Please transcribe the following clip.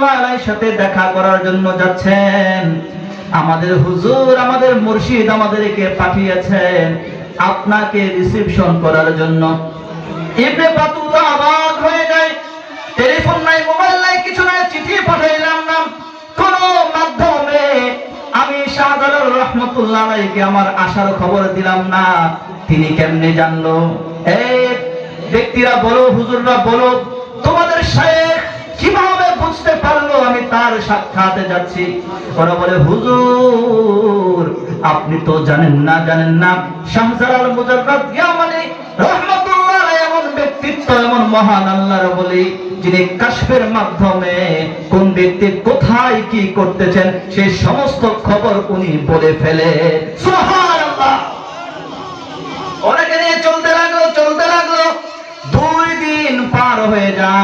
রহমাতুল্লাহ আলাইহির সাথে দেখা করার জন্য যাচ্ছেন। আমাদের হুজুর, আমাদের মুর্শিদ আমাদেরকে পাঠিয়েছেন আপনাকে রিসিপশন করার জন্য। ইবনে বাতুতা অবাক হয়ে যায়। টেলিফোন নাই, মোবাইল নাই, কিছু নাই, চিঠি পাঠাইলাম না, কোন মাধ্যমে আমি শাহজালাল রহমাতুল্লাহ আলাইহিকে আমার আসার খবর দিলাম না, তিনি কেমনে জানলো? এই ব্যক্তিরা বলো, হুজুররা বলো, তোমাদের শায়েখ কিভাবে বুঝতে পারলো আমি তার সাক্ষাতে যাচ্ছি? ওরা বলে, হুজুর আপনি তো জানেন না শাহজালাল মুজাদ্দাদ ইয়ামানি রহমাতুল্লাহ আলাইহি এমন ব্যক্তিত্ব, এমন মহান আল্লাহর ওলি, যিনি কাশফের মাধ্যমে কোন ব্যক্তি কোথায় কি করতেছেন সেই সমস্ত খবর উনি বলে ফেলে। সুবহানাল্লাহ। ওনাকে নিয়ে চলতে লাগলো 2 দিন পার হয়ে যায়।